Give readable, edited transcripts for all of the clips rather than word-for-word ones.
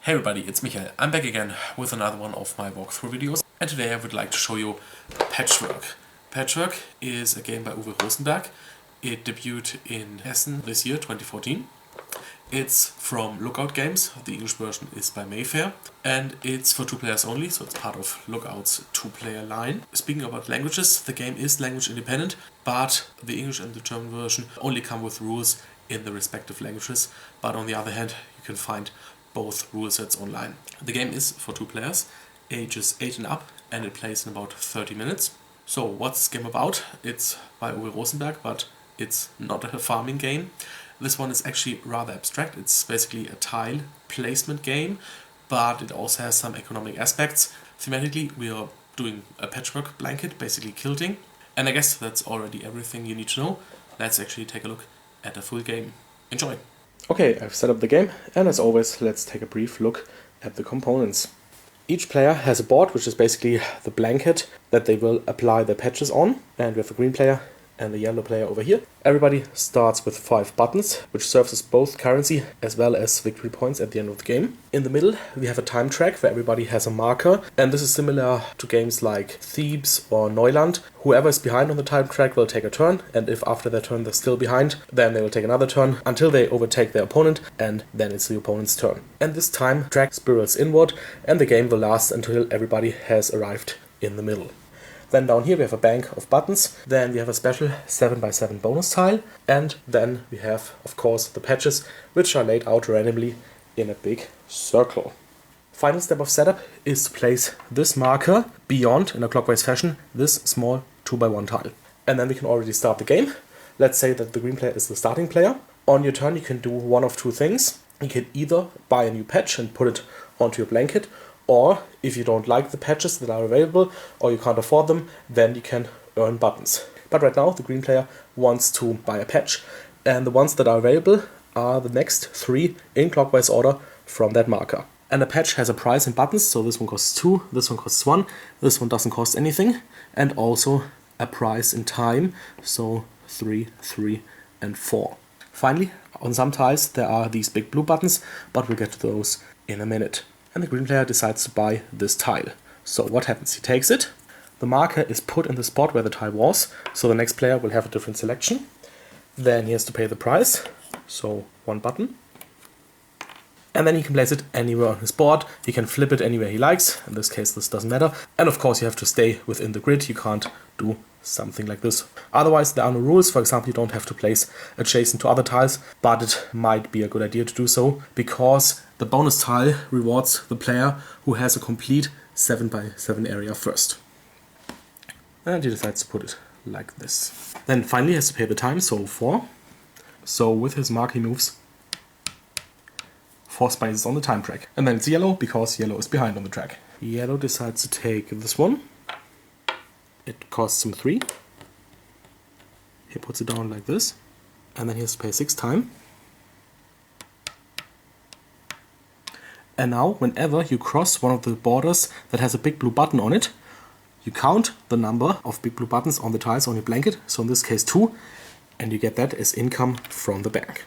Hey everybody, it's Michael. I'm back again with another one of my walkthrough videos, and today I would like to show you Patchwork. Patchwork is a game by Uwe Rosenberg. It debuted in Essen this year, 2014. It's from Lookout Games, the English version is by Mayfair, and it's for 2 players only, so it's part of Lookout's 2-player line. Speaking about languages, the game is language independent, but the English and the German version only come with rules in the respective languages, but on the other hand, you can find both rule sets online. The game is for 2 players, ages 8 and up, and it plays in about 30 minutes. So what's this game about? It's by Uwe Rosenberg, but it's not a farming game. This one is actually rather abstract. It's basically a tile placement game, but it also has some economic aspects. Thematically, we are doing a patchwork blanket, basically quilting. And I guess that's already everything you need to know. Let's actually take a look at a full game. Enjoy! Okay, I've set up the game, and as always, let's take a brief look at the components. Each player has a board, which is basically the blanket that they will apply their patches on, and we have a green player and a yellow player over here. Everybody starts with 5 buttons, which serves as both currency as well as victory points at the end of the game. In the middle, we have a time track where everybody has a marker, and this is similar to games like Thebes or Neuland. Whoever is behind on the time track will take a turn, and if after their turn they're still behind, then they will take another turn until they overtake their opponent, and then it's the opponent's turn. And this time track spirals inward, and the game will last until everybody has arrived in the middle. Then down here we have a bank of buttons, then we have a special 7x7 bonus tile, and then we have, of course, the patches, which are laid out randomly in a big circle. Final step of setup is to place this marker beyond, in a clockwise fashion, this small 2x1 tile. And then we can already start the game. Let's say that the green player is the starting player. On your turn you can do one of 2 things. You can either buy a new patch and put it onto your blanket, or if you don't like the patches that are available or you can't afford them, then you can earn buttons. But right now the green player wants to buy a patch, and the ones that are available are the next 3 in clockwise order from that marker. And a patch has a price in buttons, so this one costs 2, this one costs 1, this one doesn't cost anything, and also a price in time, so 3, 3 and 4. Finally, on some tiles there are these big blue buttons, but we'll get to those in a minute. And the green player decides to buy this tile. So what happens? He takes it, the marker is put in the spot where the tile was, so the next player will have a different selection. Then he has to pay the price, so 1 button. And then he can place it anywhere on his board, he can flip it anywhere he likes, in this case this doesn't matter. And of course you have to stay within the grid, you can't do something like this. Otherwise there are no rules. For example, you don't have to place adjacent to other tiles, but it might be a good idea to do so, because the bonus tile rewards the player who has a complete 7x7 area first. And he decides to put it like this. Then finally he has to pay the time, so 4. So with his mark he moves 4 spaces on the time track. And then it's yellow, because yellow is behind on the track. Yellow decides to take this one. It costs him 3. He puts it down like this, and then he has to pay 6 time. And now, whenever you cross one of the borders that has a big blue button on it, you count the number of big blue buttons on the tiles on your blanket, so in this case 2, and you get that as income from the bank.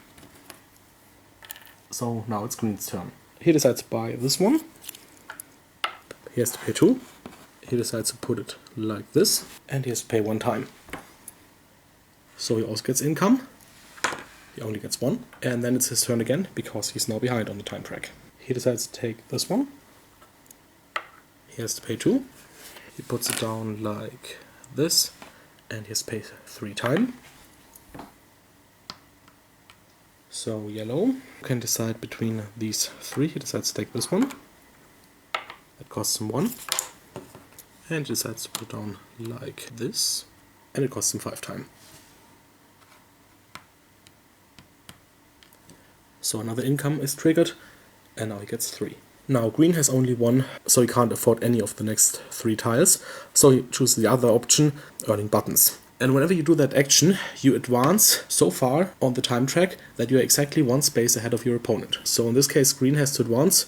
So now it's green's turn. He decides to buy this one. He has to pay 2. He decides to put it like this, and he has to pay 1 time. So he also gets income. He only gets 1. And then it's his turn again, because he's now behind on the time track. He decides to take this one. He has to pay 2. He puts it down like this, and he has to pay 3 time. So yellow can decide between these 3. He decides to take this one. That costs him 1. And he decides to put it down like this, and it costs him 5 time. So another income is triggered, and now he gets 3. Now green has only 1, so he can't afford any of the next 3 tiles, so he chooses the other option, earning buttons. And whenever you do that action, you advance so far on the time track that you are exactly 1 space ahead of your opponent. So in this case green has to advance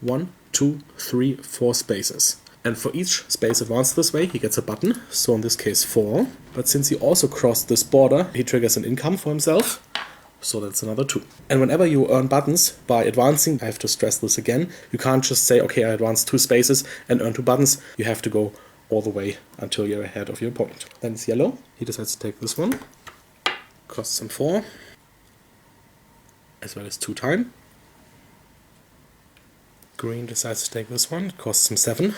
1, 2, 3, 4 spaces. And for each space advanced this way, he gets a button, so in this case 4. But since he also crossed this border, he triggers an income for himself, so that's another 2. And whenever you earn buttons by advancing, I have to stress this again, you can't just say, okay, I advanced 2 spaces and earn 2 buttons. You have to go all the way until you're ahead of your opponent. Then it's yellow. He decides to take this one. Costs him 4. As well as 2 time. Green decides to take this one. It costs him 7,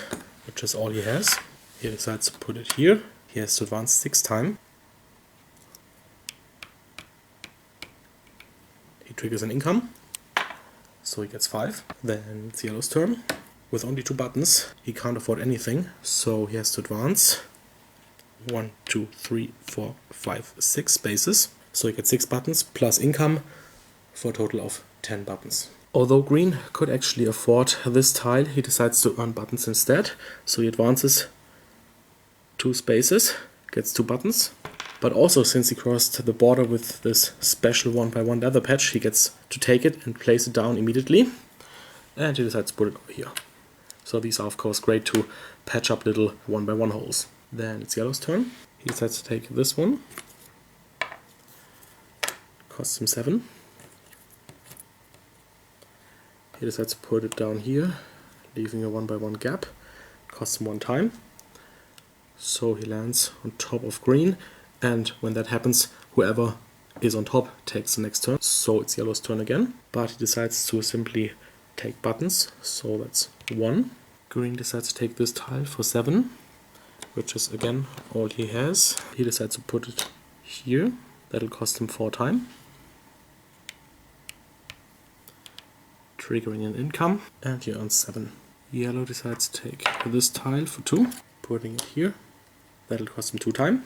which is all he has. He decides to put it here. He has to advance 6 time. He triggers an income, so he gets 5. Then it's yellow's turn. With only 2 buttons, he can't afford anything, so he has to advance 1, 2, 3, 4, 5, 6 spaces. So he gets 6 buttons plus income for a total of 10 buttons. Although green could actually afford this tile, he decides to earn buttons instead. So he advances 2 spaces, gets 2 buttons. But also, since he crossed the border with this special 1x1 leather patch, he gets to take it and place it down immediately. And he decides to put it over here. So these are of course great to patch up little 1x1 holes. Then it's yellow's turn. He decides to take this one. Costs him 7. He decides to put it down here, leaving a 1x1 gap. Costs him 1 time. So he lands on top of green. And when that happens, whoever is on top takes the next turn. So it's yellow's turn again. But he decides to simply take buttons. So that's 1. Green decides to take this tile for 7, which is again all he has. He decides to put it here. That'll cost him 4 time. Triggering an income. And he earns 7. Yellow decides to take this tile for 2. Putting it here. That'll cost him 2 time.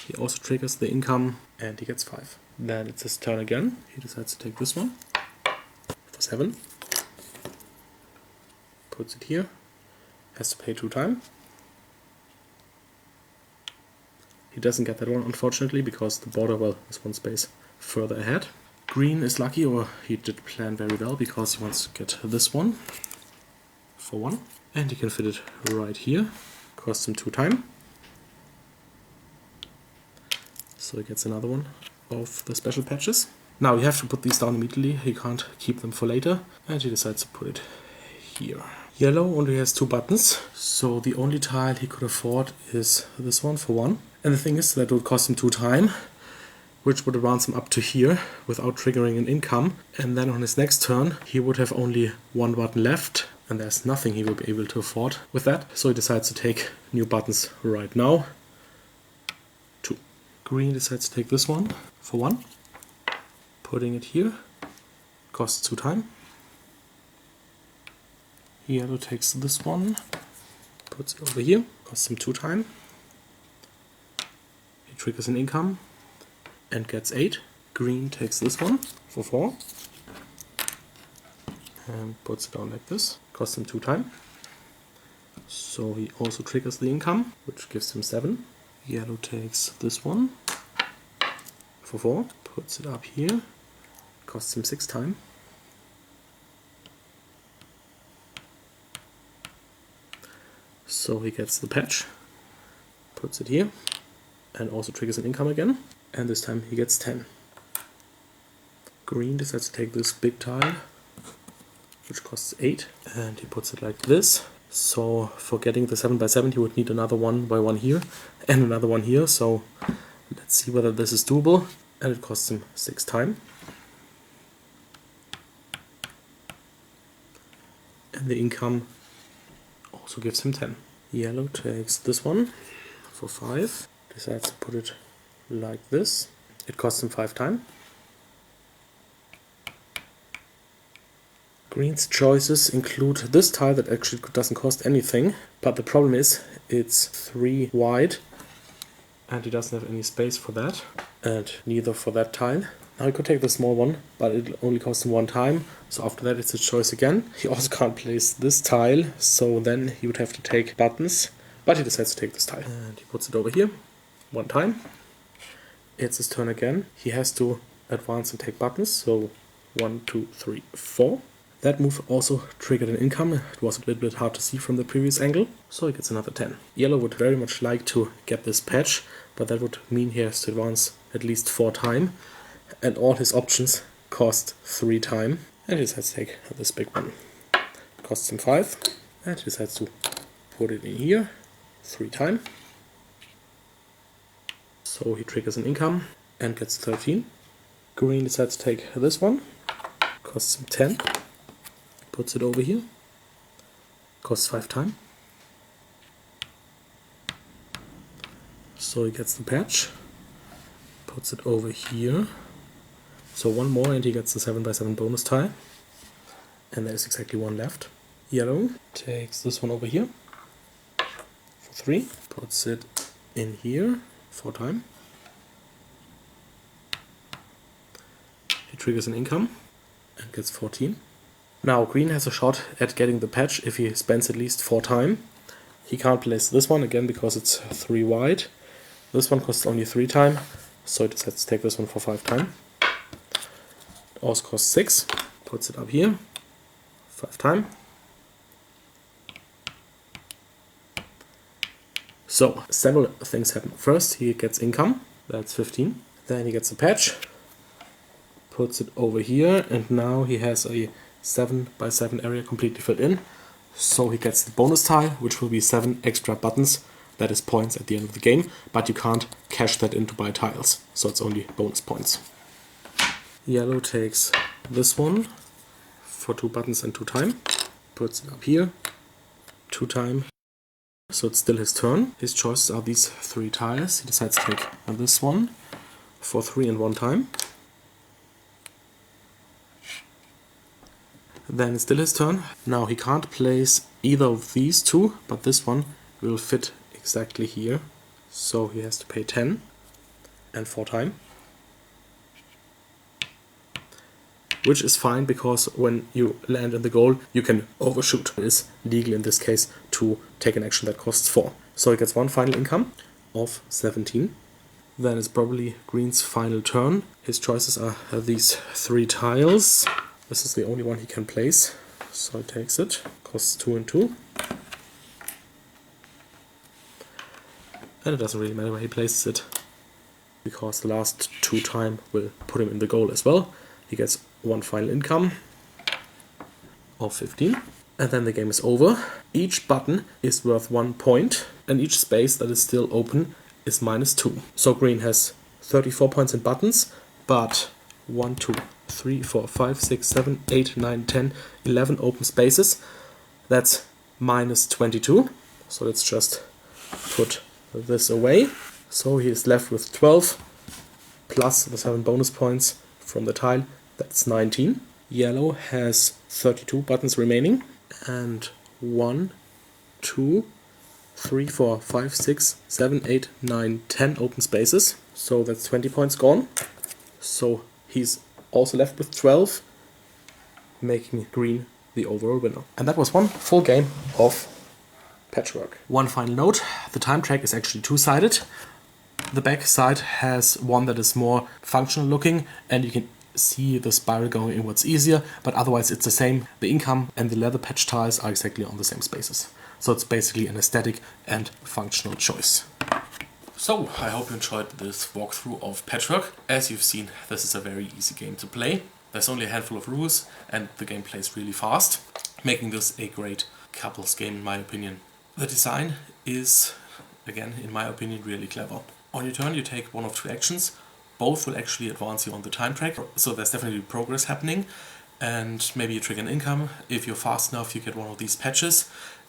He also triggers the income and he gets 5. Then it's his turn again. He decides to take this one for 7. Puts it here. Has to pay 2 time. He doesn't get that one unfortunately because the border, well, is 1 space further ahead. Green is lucky, or he did plan very well because he wants to get this one for 1. And he can fit it right here. Costs him 2 time. So he gets another one of the special patches. Now you have to put these down immediately, he can't keep them for later, and he decides to put it here. Yellow only has 2 buttons, so the only tile he could afford is this one for 1. And the thing is that would cost him 2 time, which would advance him up to here without triggering an income. And then on his next turn he would have only 1 button left, and there's nothing he will be able to afford with that. So he decides to take new buttons right now. 2. Green decides to take this one for 1. Putting it here. Costs 2 time. Yellow takes this one. Puts it over here. Costs him 2 time. He triggers an income. And gets 8. Green takes this one for 4. And puts it down like this. Costs him 2 time. So he also triggers the income, which gives him 7. Yellow takes this one for 4. Puts it up here. Costs him 6 time. So he gets the patch. Puts it here. And also triggers an income again. And this time he gets 10. Green decides to take this big tile, which costs 8, and he puts it like this. So for getting the 7x7 he would need another 1x1 here and another one here, so let's see whether this is doable. And it costs him 6 time. And the income also gives him 10. Yellow takes this one for 5, decides to put it like this. It costs him 5 time. Green's choices include this tile that actually doesn't cost anything, but the problem is it's 3 wide and he doesn't have any space for that, and neither for that tile. Now he could take the small one, but it only costs him 1 time, so after that it's his choice again. He also can't place this tile, so then he would have to take buttons, but he decides to take this tile. And he puts it over here, 1 time. It's his turn again. He has to advance and take buttons, so 1, 2, 3, 4. That move also triggered an income. It was a little bit hard to see from the previous angle, so he gets another 10. Yellow would very much like to get this patch, but that would mean he has to advance at least 4 time, and all his options cost 3 time, and he decides to take this big one. It costs him 5, and he decides to put it in here 3 time. So he triggers an income and gets 13. Green decides to take this one, costs him 10, puts it over here, costs 5 time. So he gets the patch, puts it over here. So one more and he gets the 7x7 bonus tile. And there's exactly one left. Yellow takes this one over here for 3, puts it in here 4 time. He triggers an income and gets 14. Now green has a shot at getting the patch if he spends at least 4 time. He can't place this one again because it's 3 wide. This one costs only 3 time, so he decides to take this one for 5 time. It also costs 6, puts it up here, 5 time. So, several things happen. First, he gets income, that's 15. Then he gets a patch, puts it over here, and now he has a 7x7 area completely filled in. So he gets the bonus tile, which will be 7 extra buttons. That is points at the end of the game, but you can't cash that in to buy tiles, so it's only bonus points. Yellow takes this one for 2 buttons and 2 time, puts it up here, 2 time, so it's still his turn. His choices are these 3 tiles. He decides to take this one for 3 and 1 time. Then it's still his turn. Now he can't place either of these 2, but this one will fit exactly here, so he has to pay 10 and 4 time, which is fine because when you land in the goal you can overshoot. It is legal in this case to take an action that costs 4. So he gets one final income of 17. Then it's probably green's final turn. His choices are these 3 tiles. This is the only one he can place, so he takes it. Costs 2 and 2. And it doesn't really matter where he places it, because the last 2 time will put him in the goal as well. He gets one final income of 15. And then the game is over. Each button is worth 1 point, and each space that is still open is -2. So green has 34 points in buttons, but 1, 2, 3, 4, 5, 6, 7, 8, 9, 10, 11 open spaces. That's -22. So let's just put this away. So he is left with 12 plus the 7 bonus points from the tile. That's 19. Yellow has 32 buttons remaining and 1, 2, 3, 4, 5, 6, 7, 8, 9, 10 open spaces. So that's 20 points gone. So he's also left with 12, making green the overall winner. And that was one full game of Patchwork. One final note, the time track is actually 2-sided. The back side has one that is more functional looking, and you can see the spiral going inwards easier, but otherwise it's the same. The income and the leather patch tiles are exactly on the same spaces. So it's basically an aesthetic and functional choice. So, I hope you enjoyed this walkthrough of Patchwork. As you've seen, this is a very easy game to play. There's only a handful of rules and the game plays really fast, making this a great couples game in my opinion. The design is, again, in my opinion, really clever. On your turn you take one of 2 actions. Both will actually advance you on the time track, so there's definitely progress happening. And maybe you trigger an income. If you're fast enough you get one of these patches,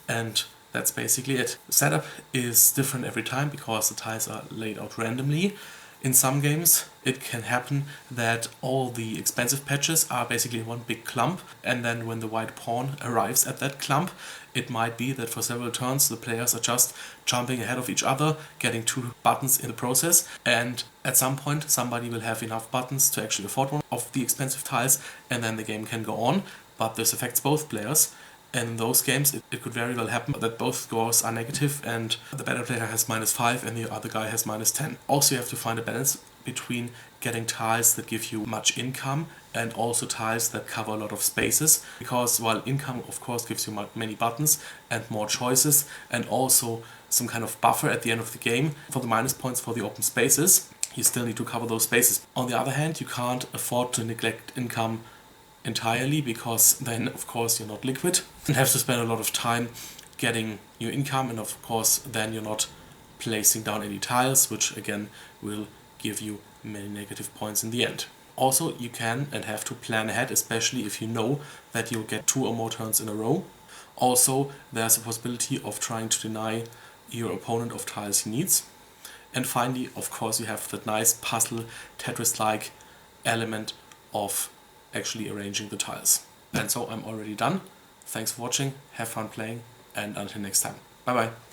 and that's basically it. The setup is different every time because the tiles are laid out randomly. In some games it can happen that all the expensive patches are basically in one big clump, and then when the white pawn arrives at that clump, it might be that for several turns the players are just jumping ahead of each other, getting 2 buttons in the process, and at some point somebody will have enough buttons to actually afford one of the expensive tiles, and then the game can go on. But this affects both players. And in those games, it could very well happen that both scores are negative and the better player has -5 and the other guy has -10. Also, you have to find a balance between getting tiles that give you much income and also tiles that cover a lot of spaces. Because while income, of course, gives you many buttons and more choices and also some kind of buffer at the end of the game for the minus points for the open spaces, you still need to cover those spaces. On the other hand, you can't afford to neglect income entirely, because then of course you're not liquid and have to spend a lot of time getting your income, and of course then you're not placing down any tiles, which again will give you many negative points in the end. Also, you can and have to plan ahead, especially if you know that you'll get 2 or more turns in a row. Also, there's a possibility of trying to deny your opponent of tiles he needs. And finally, of course, you have that nice puzzle Tetris-like element of actually arranging the tiles. And so I'm already done. Thanks for watching, have fun playing, and until next time. Bye bye.